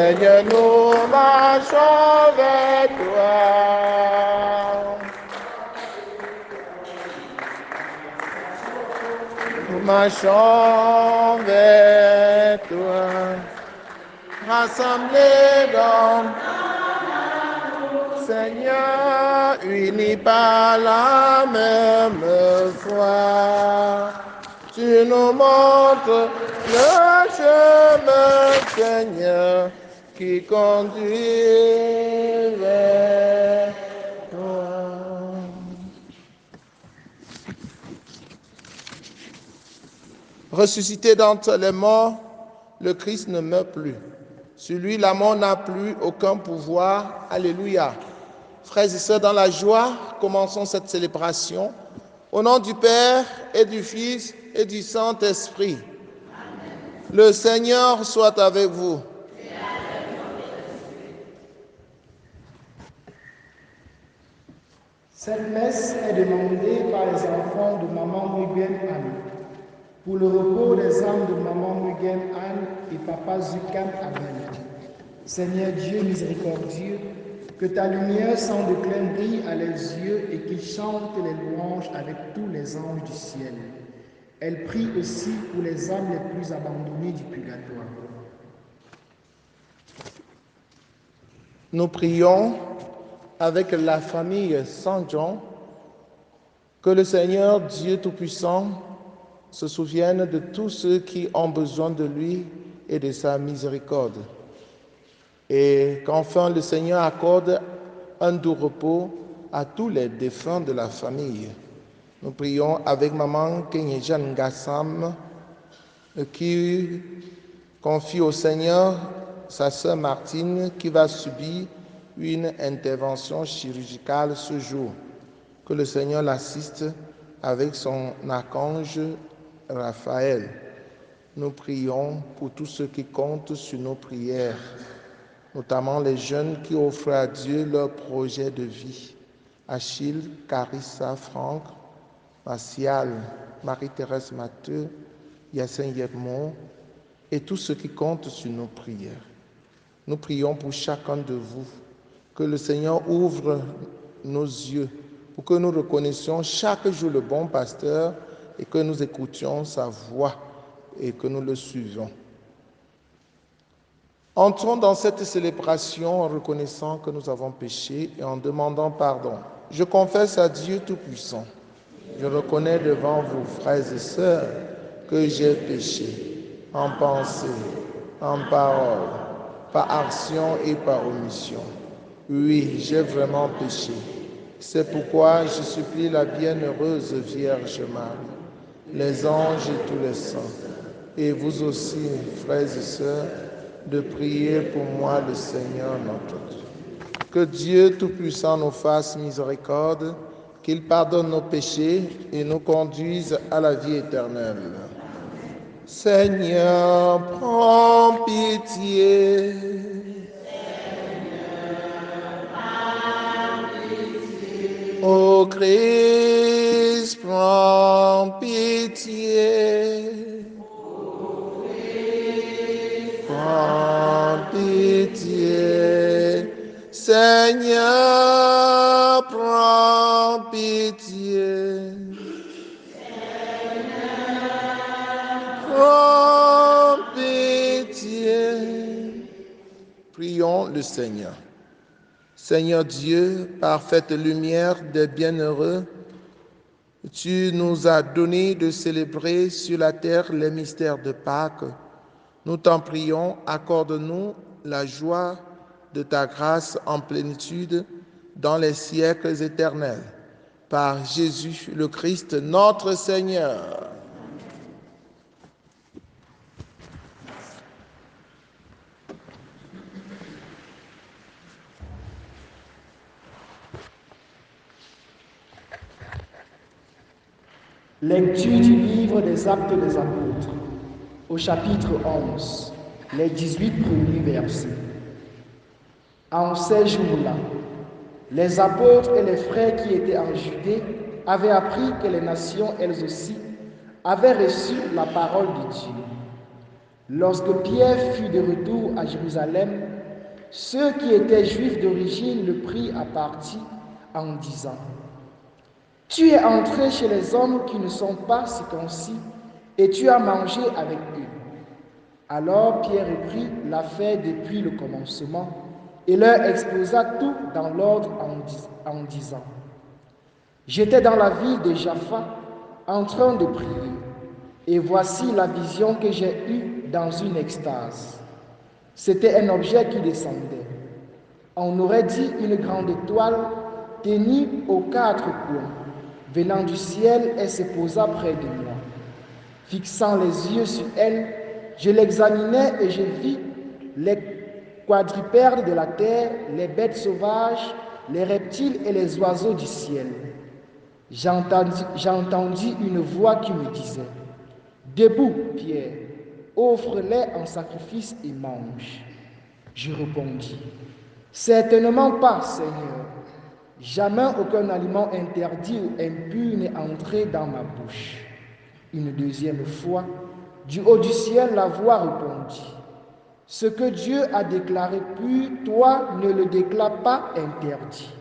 Seigneur, nous marchons vers toi. Nous marchons vers toi. Rassemblés dans Seigneur, unis par la même foi. Tu nous montres le chemin, Seigneur, qui conduit vers toi. Ressuscité d'entre les morts, le Christ ne meurt plus. Sur lui, la mort n'a plus aucun pouvoir. Alléluia. Frères et sœurs, dans la joie, commençons cette célébration. Au nom du Père et du Fils et du Saint-Esprit. Le Seigneur soit avec vous. Cette messe est demandée par les enfants de Maman Nguyen Anne pour le repos des âmes de Maman Nguyen Anne et Papa Zukan Abel. Seigneur Dieu miséricordieux, que ta lumière sans déclin brille à leurs yeux et qu'ils chantent les louanges avec tous les anges du ciel. Elle prie aussi pour les âmes les plus abandonnées du purgatoire. Nous prions avec la famille Saint-Jean que le Seigneur Dieu Tout-Puissant se souvienne de tous ceux qui ont besoin de lui et de sa miséricorde. Et qu'enfin le Seigneur accorde un doux repos à tous les défunts de la famille. Nous prions avec Maman Kenyejan Gassam qui confie au Seigneur sa sœur Martine qui va subir une intervention chirurgicale ce jour. Que le Seigneur l'assiste avec son archange Raphaël. Nous prions pour tous ceux qui comptent sur nos prières, notamment les jeunes qui offrent à Dieu leur projet de vie. Achille, Carissa, Franck, Martial, Marie-Thérèse Matteux, Yacine Yedmond et tous ceux qui comptent sur nos prières. Nous prions pour chacun de vous, que le Seigneur ouvre nos yeux pour que nous reconnaissions chaque jour le bon pasteur et que nous écoutions sa voix et que nous le suivions. Entrons dans cette célébration en reconnaissant que nous avons péché et en demandant pardon. Je confesse à Dieu Tout-Puissant. Je reconnais devant vous, frères et sœurs, que j'ai péché en pensée, en parole, par action et par omission. Oui, j'ai vraiment péché. C'est pourquoi je supplie la bienheureuse Vierge Marie, les anges et tous les saints, et vous aussi, frères et sœurs, de prier pour moi le Seigneur notre Dieu. Que Dieu Tout-Puissant nous fasse miséricorde, qu'il pardonne nos péchés et nous conduise à la vie éternelle. Seigneur, prends pitié. Ô Christ, prends pitié. Prends pitié. Seigneur, prends pitié. Prends pitié. Prions le Seigneur. Seigneur Dieu, parfaite lumière des bienheureux, tu nous as donné de célébrer sur la terre les mystères de Pâques. Nous t'en prions, accorde-nous la joie de ta grâce en plénitude dans les siècles éternels. Par Jésus le Christ, notre Seigneur. Lecture du livre des Actes des Apôtres, au chapitre 11, les 18 premiers versets. En ces jours-là, les apôtres et les frères qui étaient en Judée avaient appris que les nations, elles aussi, avaient reçu la parole de Dieu. Lorsque Pierre fut de retour à Jérusalem, ceux qui étaient juifs d'origine le prirent à partie en disant: « Tu es entré chez les hommes qui ne sont pas circoncis et tu as mangé avec eux. » Alors Pierre reprit l'affaire depuis le commencement et leur exposa tout dans l'ordre en disant: « J'étais dans la ville de Jaffa en train de prier, et voici la vision que j'ai eue dans une extase. C'était un objet qui descendait. On aurait dit une grande étoile tenue aux quatre coins, venant du ciel et se posa près de moi. Fixant les yeux sur elle, je l'examinais et je vis les quadrupèdes de la terre, les bêtes sauvages, les reptiles et les oiseaux du ciel. J'entendis une voix qui me disait: « Debout, Pierre, offre-les en sacrifice et mange. » Je répondis: « Certainement pas, Seigneur. Jamais aucun aliment interdit ou impur n'est entré dans ma bouche. » Une deuxième fois, du haut du ciel, la voix répondit: « Ce que Dieu a déclaré pur, toi ne le déclare pas interdit. »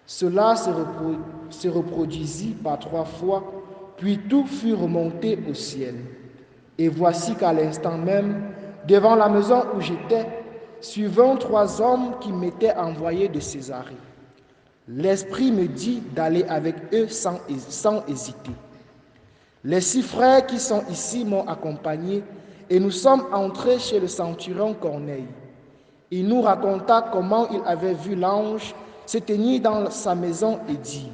Cela se reproduisit par 3 fois, puis tout fut remonté au ciel. Et voici qu'à l'instant même, devant la maison où j'étais, suivant 3 hommes qui m'étaient envoyés de Césarée. L'Esprit me dit d'aller avec eux sans hésiter. Les 6 frères qui sont ici m'ont accompagné et nous sommes entrés chez le centurion Corneille. Il nous raconta comment il avait vu l'ange se tenir dans sa maison et dit: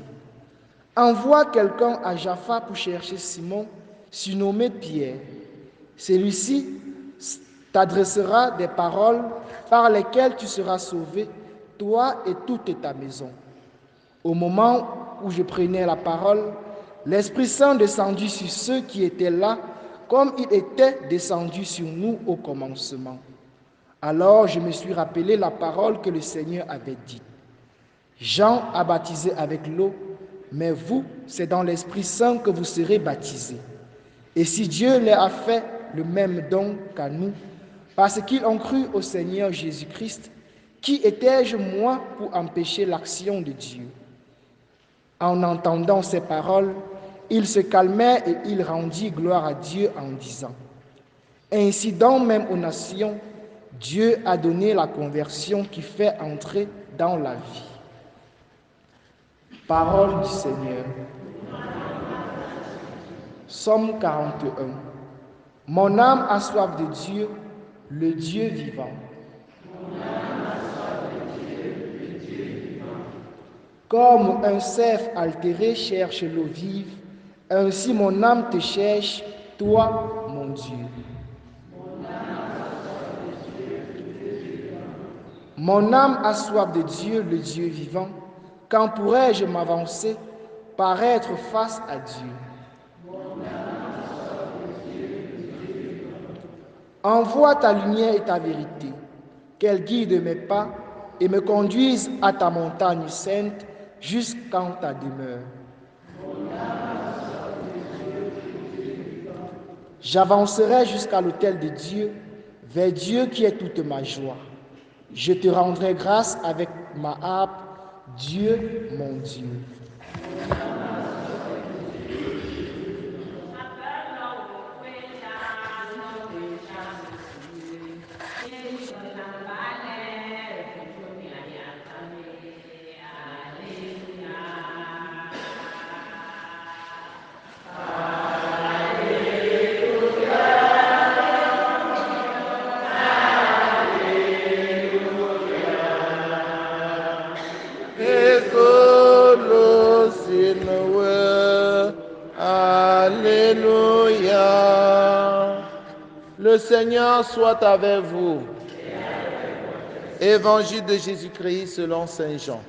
« Envoie quelqu'un à Jaffa pour chercher Simon, surnommé Pierre. Celui-ci t'adressera des paroles par lesquelles tu seras sauvé, toi et toute ta maison. » Au moment où je prenais la parole, l'Esprit Saint descendit sur ceux qui étaient là, comme il était descendu sur nous au commencement. Alors je me suis rappelé la parole que le Seigneur avait dite: « Jean a baptisé avec l'eau, mais vous, c'est dans l'Esprit Saint que vous serez baptisés. » Et si Dieu leur a fait le même don qu'à nous, parce qu'ils ont cru au Seigneur Jésus-Christ, qui étais-je moi pour empêcher l'action de Dieu? En entendant ces paroles, il se calmait et il rendit gloire à Dieu en disant: « Ainsi donc même aux nations, Dieu a donné la conversion qui fait entrer dans la vie. » Parole du Seigneur. Psaume 41. Mon âme a soif de Dieu, le Dieu vivant. Comme un cerf altéré cherche l'eau vive, ainsi mon âme te cherche, toi, mon Dieu. Mon âme a soif de Dieu, le Dieu vivant. Quand pourrais-je m'avancer, paraître face à Dieu? Envoie ta lumière et ta vérité, qu'elles guident mes pas et me conduisent à ta montagne sainte, jusqu'en ta demeure. J'avancerai jusqu'à l'autel de Dieu, vers Dieu qui est toute ma joie. Je te rendrai grâce avec ma harpe, Dieu mon Dieu. Alléluia. Le Seigneur soit avec vous. Évangile de Jésus-Christ selon saint Jean.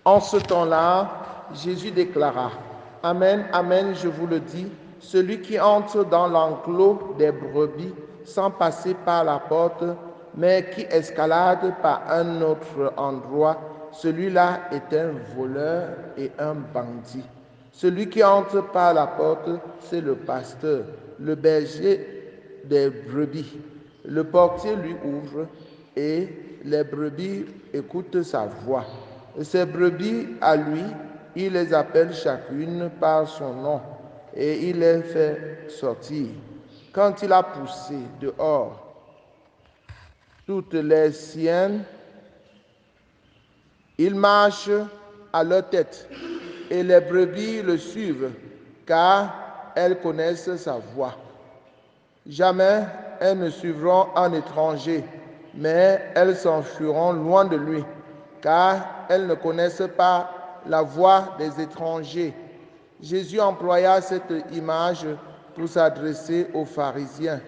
En ce temps-là, Jésus déclara: « Amen, amen, je vous le dis, celui qui entre dans l'enclos des brebis sans passer par la porte, mais qui escalade par un autre endroit, celui-là est un voleur et un bandit. Celui qui entre par la porte, c'est le pasteur, le berger des brebis. Le portier lui ouvre et les brebis écoutent sa voix. Ces brebis, à lui, il les appelle chacune par son nom et il les fait sortir. Quand il a poussé dehors toutes les siennes, il marche à leur tête et les brebis le suivent car elles connaissent sa voix. Jamais elles ne suivront un étranger, mais elles s'enfuiront loin de lui, car elles ne connaissent pas la voix des étrangers. Jésus employa cette image pour s'adresser aux pharisiens,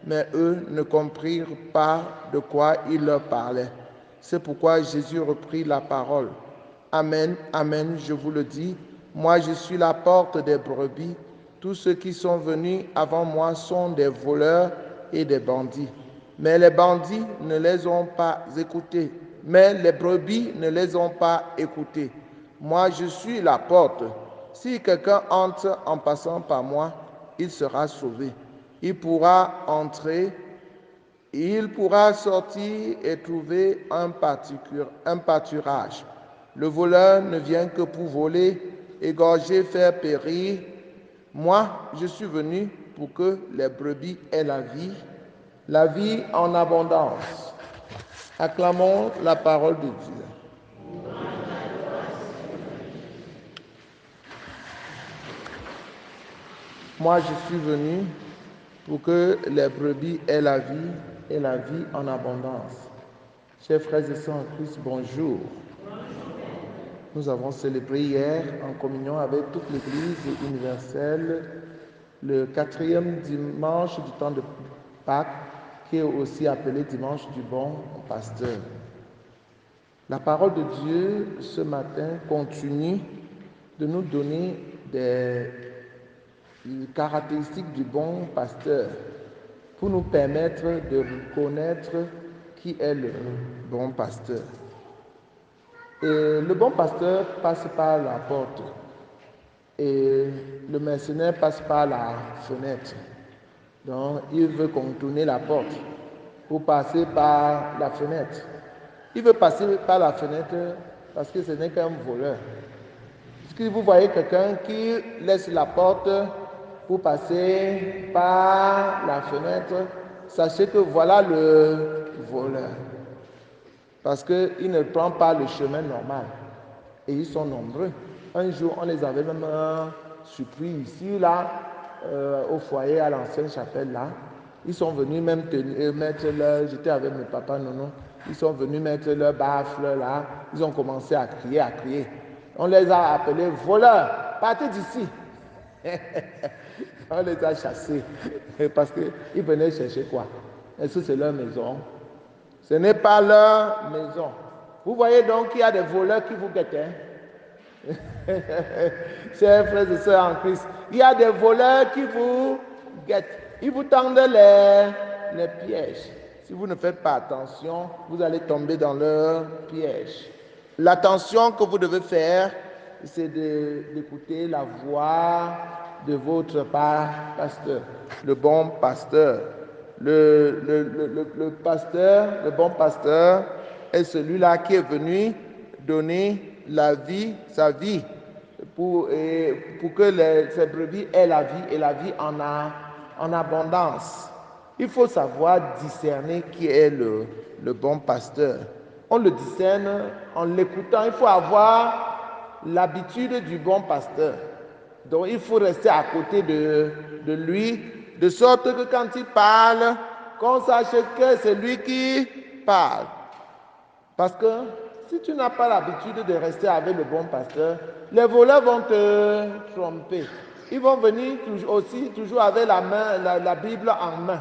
mais eux ne comprirent pas de quoi il leur parlait. C'est pourquoi Jésus reprit la parole. Amen, amen, je vous le dis, moi je suis la porte des brebis. Tous ceux qui sont venus avant moi sont des voleurs et des bandits. Mais les bandits ne les ont pas écoutés. Mais les brebis ne les ont pas écoutés. Moi, je suis la porte. Si quelqu'un entre en passant par moi, il sera sauvé. Il pourra entrer, il pourra sortir et trouver un pâturage. Le voleur ne vient que pour voler, égorger, faire périr. Moi, je suis venu pour que les brebis aient la vie en abondance. Acclamons la parole de Dieu. Moi, je suis venu pour que les brebis aient la vie et la vie en abondance. Chers frères et sœurs en Christ, bonjour. Nous avons célébré hier en communion avec toute l'Église universelle le 4e dimanche du temps de Pâques, qui est aussi appelé dimanche du bon pasteur. La parole de Dieu ce matin continue de nous donner des caractéristiques du bon pasteur pour nous permettre de reconnaître qui est le bon pasteur. Et le bon pasteur passe par la porte et le mercenaire passe par la fenêtre. Donc, il veut contourner la porte pour passer par la fenêtre. Il veut passer par la fenêtre parce que ce n'est qu'un voleur. Si vous voyez quelqu'un qui laisse la porte pour passer par la fenêtre, sachez que voilà le voleur. Parce qu'il ne prend pas le chemin normal. Et ils sont nombreux. Un jour, on les avait même surpris ici, là, au foyer, à l'ancienne chapelle, là. Ils sont venus même mettre leur... J'étais avec mes papas, non. Ils sont venus mettre leur baffle, là. Ils ont commencé à crier, à crier. On les a appelés voleurs. Partez d'ici. On les a chassés. Parce qu'ils venaient chercher quoi? Est-ce que c'est leur maison? Ce n'est pas leur maison. Vous voyez donc qu'il y a des voleurs qui vous guettent. Chers frères et sœurs en Christ, il y a des voleurs qui vous guettent. Ils vous tendent les pièges. Si vous ne faites pas attention, vous allez tomber dans leurs pièges. L'attention que vous devez faire, c'est d'écouter la voix de votre pasteur, le bon pasteur. Le pasteur, le bon pasteur, est celui-là qui est venu donner la vie, sa vie, pour que ces brebis aient la vie et la vie en abondance. Il faut savoir discerner qui est le bon pasteur. On le discerne en l'écoutant. Il faut avoir l'habitude du bon pasteur. Donc il faut rester à côté de lui, de sorte que quand il parle, qu'on sache que c'est lui qui parle. Parce que si tu n'as pas l'habitude de rester avec le bon pasteur, les voleurs vont te tromper. Ils vont venir toujours avec la Bible en main,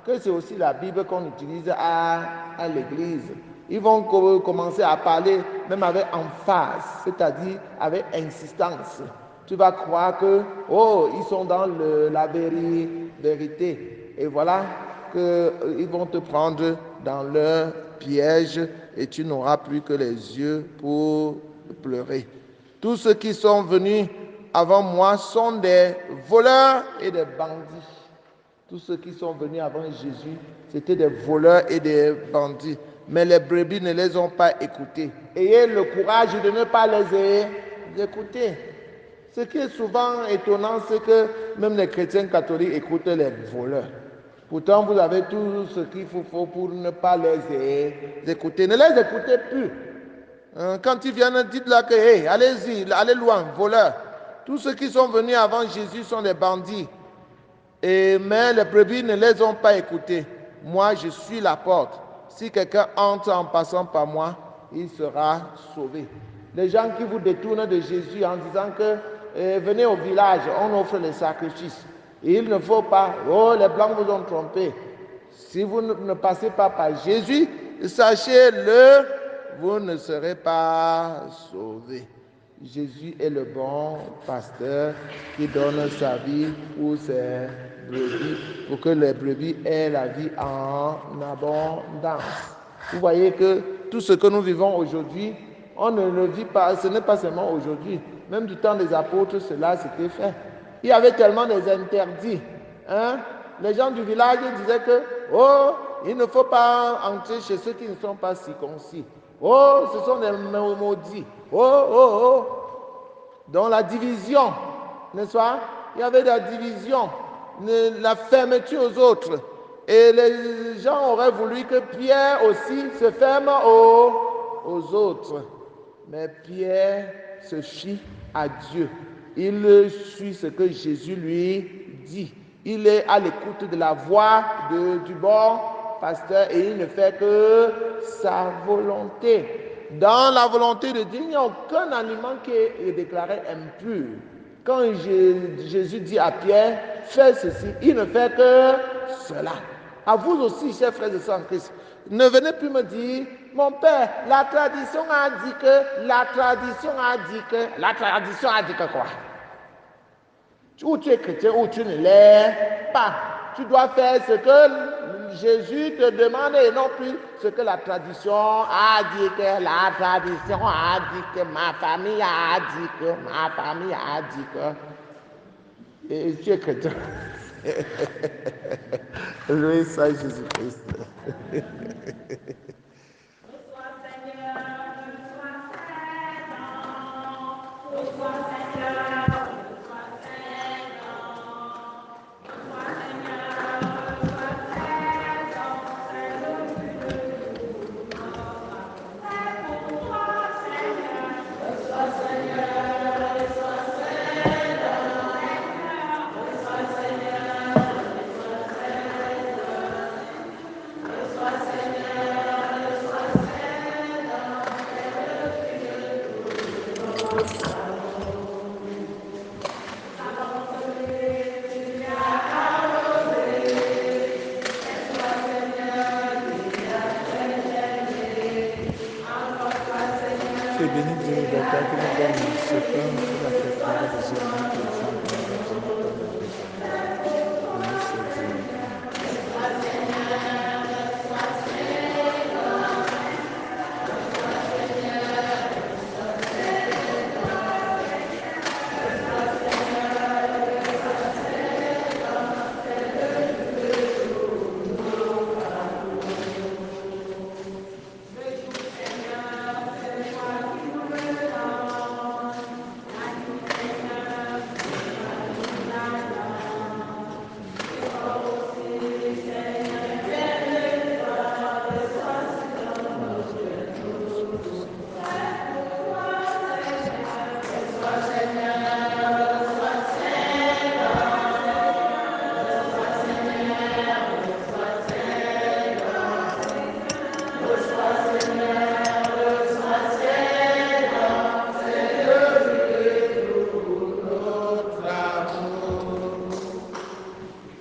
que c'est aussi la Bible qu'on utilise à l'église. Ils vont commencer à parler même avec emphase, c'est-à-dire avec insistance. Tu vas croire que, ils sont dans la vérité. Et voilà qu'ils vont te prendre dans leur piège et tu n'auras plus que les yeux pour pleurer. Tous ceux qui sont venus avant moi sont des voleurs et des bandits. Tous ceux qui sont venus avant Jésus, c'était des voleurs et des bandits. Mais les brebis ne les ont pas écoutés. Ayez le courage de ne pas les écouter. Ce qui est souvent étonnant, c'est que même les chrétiens catholiques écoutent les voleurs. Pourtant, vous avez tout ce qu'il faut pour ne pas les écouter. Ne les écoutez plus. Quand ils viennent, dites-leur que, hey, allez-y, allez loin, voleurs. Tous ceux qui sont venus avant Jésus sont des bandits. Mais les brebis ne les ont pas écoutés. Moi, je suis la porte. Si quelqu'un entre en passant par moi, il sera sauvé. Les gens qui vous détournent de Jésus en disant que venez au village, on offre les sacrifices. Et il ne faut pas, oh, les blancs vous ont trompé. Si vous ne passez pas par Jésus, sachez-le, vous ne serez pas sauvés. Jésus est le bon pasteur qui donne sa vie pour ses brebis, pour que les brebis aient la vie en abondance. Vous voyez que tout ce que nous vivons aujourd'hui, on ne le vit pas, ce n'est pas seulement aujourd'hui. Même du temps des apôtres, cela s'était fait. Il y avait tellement des interdits. Les gens du village disaient que, oh, il ne faut pas entrer chez ceux qui ne sont pas circoncis. Oh, ce sont des maudits. Oh. Donc la division, n'est-ce pas? Il y avait la division, la fermeture aux autres. Et les gens auraient voulu que Pierre aussi se ferme aux autres. Mais Pierre se fie à Dieu. Il suit ce que Jésus lui dit. Il est à l'écoute de la voix du bon pasteur et il ne fait que sa volonté. Dans la volonté de Dieu, il n'y a aucun aliment qui est déclaré impur. Quand Jésus dit à Pierre, fais ceci, il ne fait que cela. À vous aussi, chers frères et sœurs en Christ, ne venez plus me dire, mon père, la tradition a dit que quoi? Ou tu es chrétien ou tu ne l'es pas. Tu dois faire ce que Jésus te demande et non plus ce que la tradition a dit que, la tradition a dit que, ma famille a dit que, ma famille a dit que. Et tu es chrétien. Loué soit Jésus-Christ.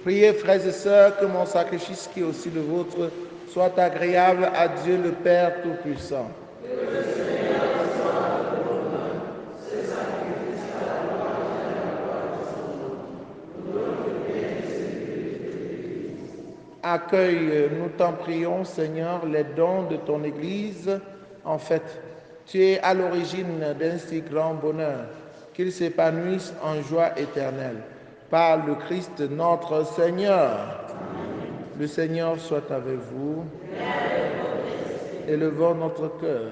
Priez, frères et sœurs, que mon sacrifice, qui est aussi le vôtre, soit agréable à Dieu le Père Tout-Puissant. Accueille, nous t'en prions, Seigneur, les dons de ton Église. En fait, tu es à l'origine d'un si grand bonheur qu'ils s'épanouissent en joie éternelle. Par le Christ notre Seigneur. Le Seigneur soit avec vous. Élevons notre cœur.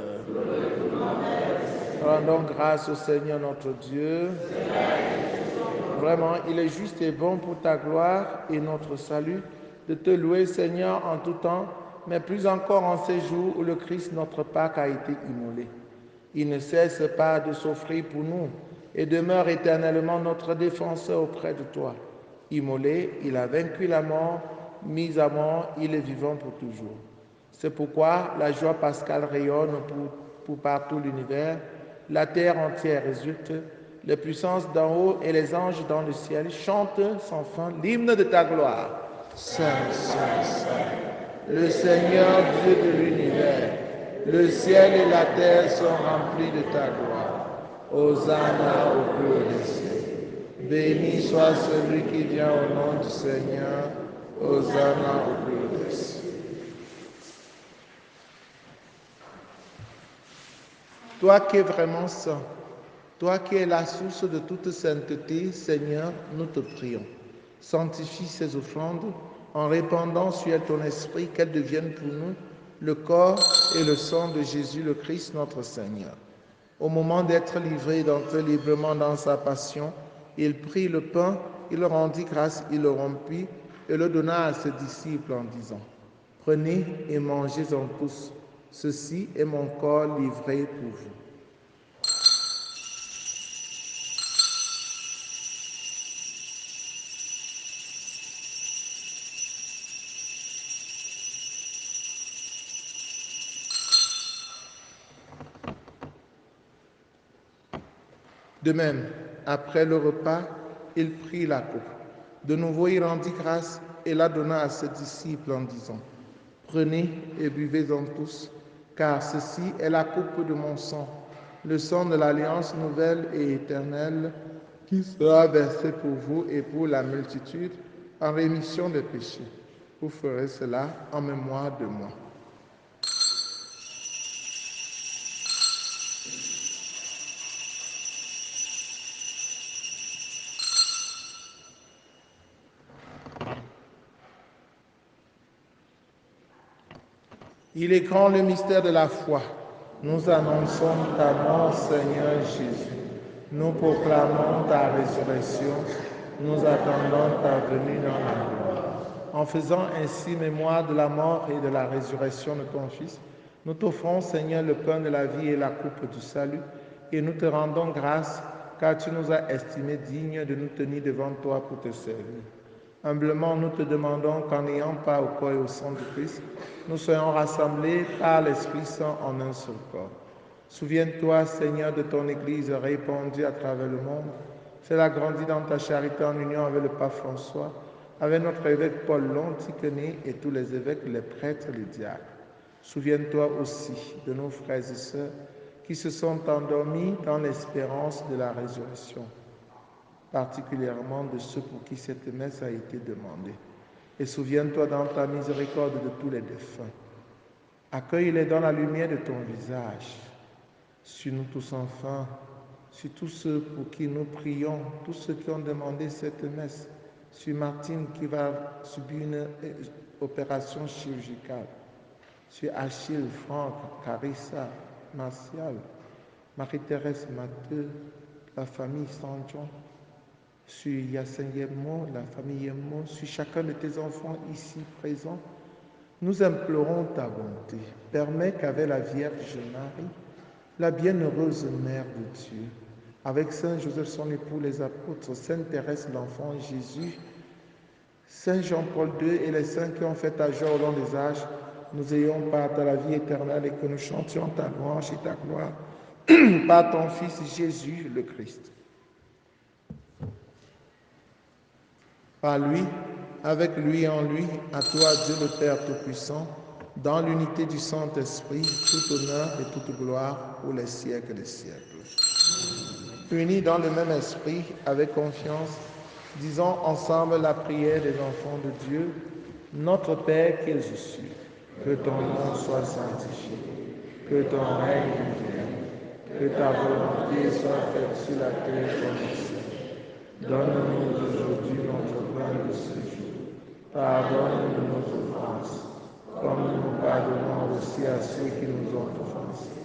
Rendons grâce au Seigneur notre Dieu. Vraiment, il est juste et bon pour ta gloire et notre salut de te louer, Seigneur, en tout temps, mais plus encore en ces jours où le Christ, notre Pâque, a été immolé. Il ne cesse pas de s'offrir pour nous et demeure éternellement notre défenseur auprès de toi. Immolé, il a vaincu la mort, mis à mort, il est vivant pour toujours. C'est pourquoi la joie pascale rayonne pour partout l'univers, la terre entière résulte, les puissances d'en haut et les anges dans le ciel chantent sans fin l'hymne de ta gloire. Saint, Saint, Saint, le Seigneur Dieu de l'univers, le ciel et la terre sont remplis de ta gloire. Hosanna au plus haut des cieux. Béni soit celui qui vient au nom du Seigneur. Hosanna au plus haut des cieux. Toi qui es vraiment saint, toi qui es la source de toute sainteté, Seigneur, nous te prions. Sanctifie ces offrandes en répandant sur elles ton esprit, qu'elles deviennent pour nous le corps et le sang de Jésus le Christ, notre Seigneur. Au moment d'être livré d'entrer librement dans sa passion, il prit le pain, il rendit grâce, il le rompit et le donna à ses disciples en disant: Prenez et mangez-en tous, ceci est mon corps livré pour vous. De même, après le repas, il prit la coupe. De nouveau, il rendit grâce et la donna à ses disciples en disant: Prenez et buvez-en tous, car ceci est la coupe de mon sang, le sang de l'alliance nouvelle et éternelle, qui sera versé pour vous et pour la multitude en rémission des péchés. Vous ferez cela en mémoire de moi. Il est grand le mystère de la foi. Nous annonçons ta mort, Seigneur Jésus. Nous proclamons ta résurrection. Nous attendons ta venue dans la gloire. En faisant ainsi mémoire de la mort et de la résurrection de ton Fils, nous t'offrons, Seigneur, le pain de la vie et la coupe du salut, et nous te rendons grâce, car tu nous as estimés dignes de nous tenir devant toi pour te servir. Humblement, nous te demandons qu'en n'ayant pas au corps et au sang de Christ, nous soyons rassemblés par l'Esprit Saint en un seul corps. Souviens-toi, Seigneur, de ton Église répandue à travers le monde. Fais-la grandir dans ta charité en union avec le pape François, avec notre évêque Paul Lontiquené et tous les évêques, les prêtres, les diacres. Souviens-toi aussi de nos frères et sœurs qui se sont endormis dans l'espérance de la résurrection, particulièrement de ceux pour qui cette messe a été demandée. Et souviens-toi dans ta miséricorde de tous les défunts. Accueille-les dans la lumière de ton visage. Sur nous tous enfin, sur tous ceux pour qui nous prions, tous ceux qui ont demandé cette messe, sur Martine qui va subir une opération chirurgicale, sur Achille, Franck, Carissa, Martial, Marie-Thérèse Matteux, la famille Saint-Jean, sur Yacine Yemmo, la famille Yemmo, sur chacun de tes enfants ici présents, nous implorons ta bonté. Permets qu'avec la Vierge Marie, la bienheureuse Mère de Dieu, avec Saint Joseph son époux, les apôtres, Sainte Thérèse l'enfant Jésus, Saint Jean-Paul II et les saints qui ont fait ta joie au long des âges, nous ayons part à la vie éternelle et que nous chantions ta louange et ta gloire par ton Fils Jésus le Christ. Par lui, avec lui et en lui, à toi Dieu le Père Tout-Puissant, dans l'unité du Saint-Esprit, tout honneur et toute gloire pour les siècles des siècles. Unis dans le même esprit, avec confiance, disons ensemble la prière des enfants de Dieu. Notre Père qui es aux cieux, que ton nom soit sanctifié, que ton règne vienne, Que ta volonté soit faite sur la terre comme au ciel. Donne-nous aujourd'hui notre pain de ce jour. Pardonne-nous nos offenses, comme nous pardonnons aussi à ceux qui nous ont offensés.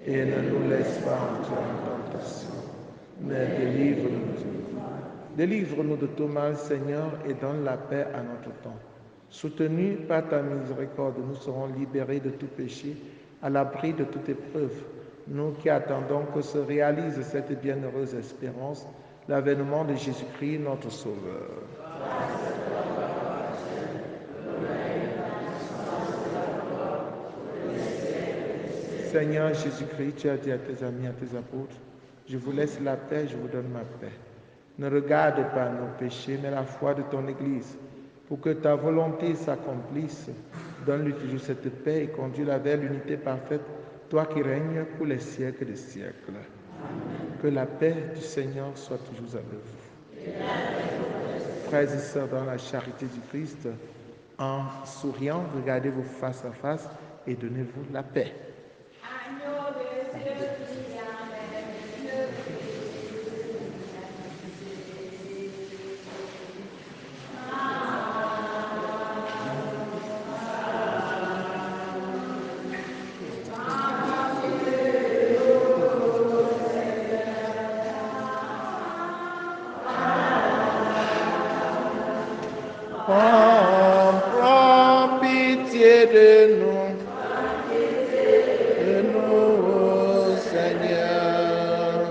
Et ne nous laisse pas entrer en tentation, mais délivre-nous du mal. Délivre-nous de tout mal, Seigneur, et donne la paix à notre temps. Soutenus par ta miséricorde, nous serons libérés de tout péché, à l'abri de toute épreuve. Nous qui attendons que se réalise cette bienheureuse espérance, l'avènement de Jésus-Christ, notre Sauveur. Seigneur Jésus-Christ, tu as dit à tes amis, à tes apôtres, je vous laisse la paix, je vous donne ma paix. Ne regarde pas nos péchés, mais la foi de ton Église. Pour que ta volonté s'accomplisse, donne-lui toujours cette paix et conduis-la vers l'unité parfaite, toi qui règnes pour les siècles des siècles. Que la paix du Seigneur soit toujours avec vous. Frères et sœurs, dans la charité du Christ, en souriant, regardez-vous face à face et donnez-vous la paix. Prends pitié de nous, Seigneur.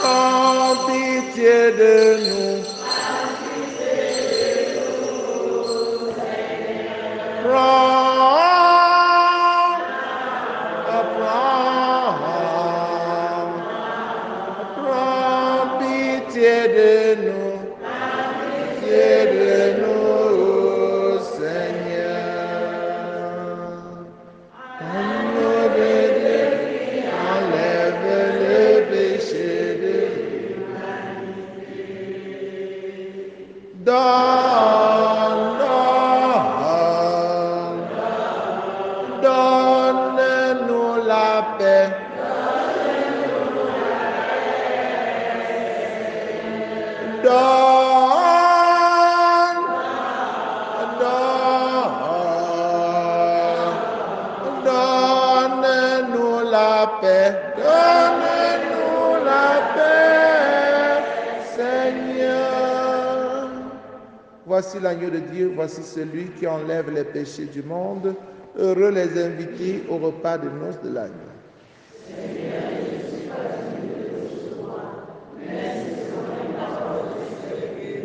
Prends pitié de nous. Prends pitié de nous, Seigneur. Agneau de Dieu, enlève le péché de l'humanité. Donne-nous la paix. Donne-nous la paix. Donne-nous la paix, Seigneur. Voici l'agneau de Dieu, voici celui qui enlève les péchés du monde. Heureux les invités au repas de noces de l'agneau.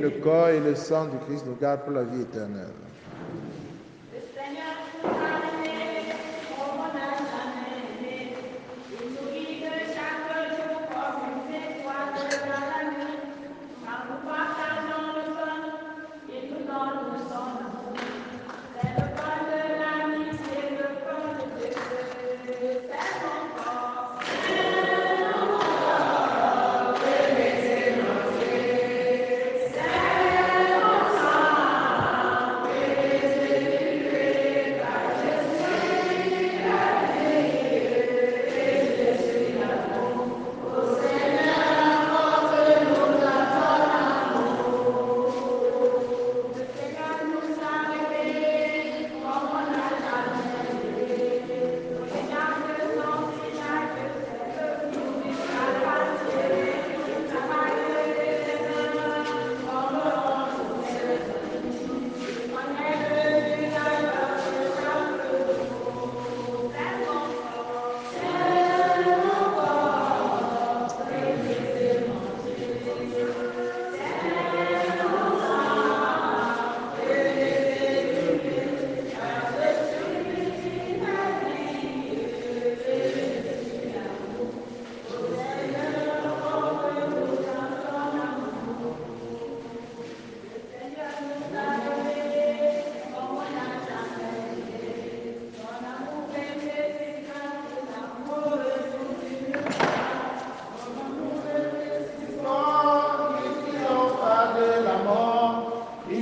Le corps et le sang du Christ nous gardent pour la vie éternelle.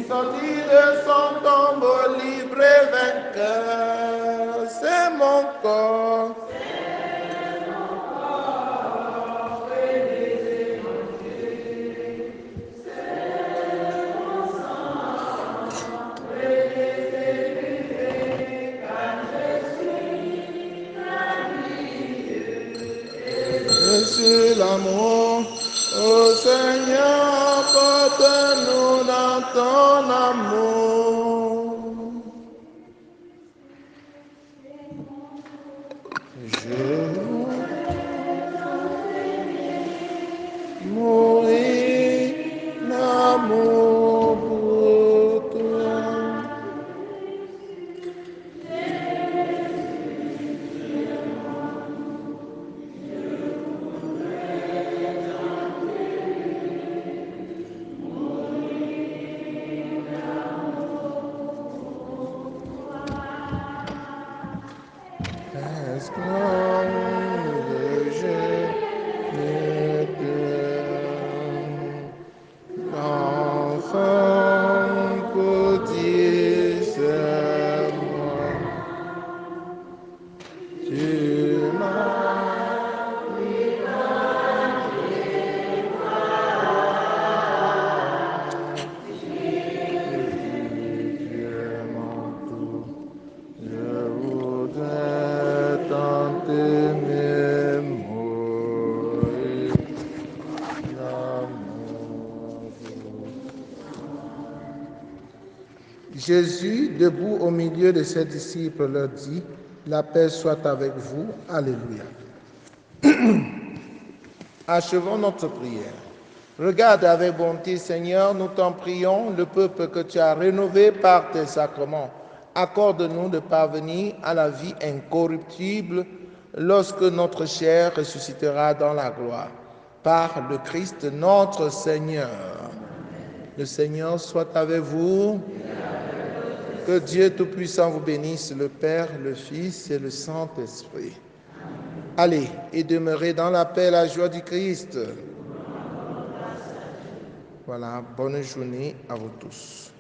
sorti de son tombeau libre et vainqueur. C'est mon corps. Sur l'amour, ô Seigneur, porte-nous dans ton amour. Je mourir d'amour pour toi. Jésus, debout au milieu de ses disciples, leur dit, « La paix soit avec vous. » Alléluia. Achevons notre prière. Regarde avec bonté, Seigneur, nous t'en prions, le peuple que tu as rénové par tes sacrements. Accorde-nous de parvenir à la vie incorruptible lorsque notre chair ressuscitera dans la gloire. Par le Christ notre Seigneur. Le Seigneur soit avec vous. Que Dieu Tout-Puissant vous bénisse, le Père, le Fils et le Saint-Esprit. Allez et demeurez dans la paix et la joie du Christ. Voilà, bonne journée à vous tous.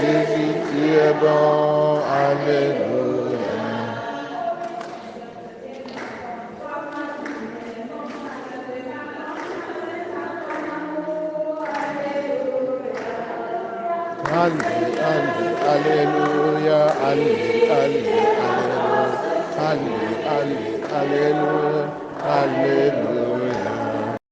Jésus, tu es bon, alléluia. Alléluia, alléluia, alléluia, alléluia, alléluia.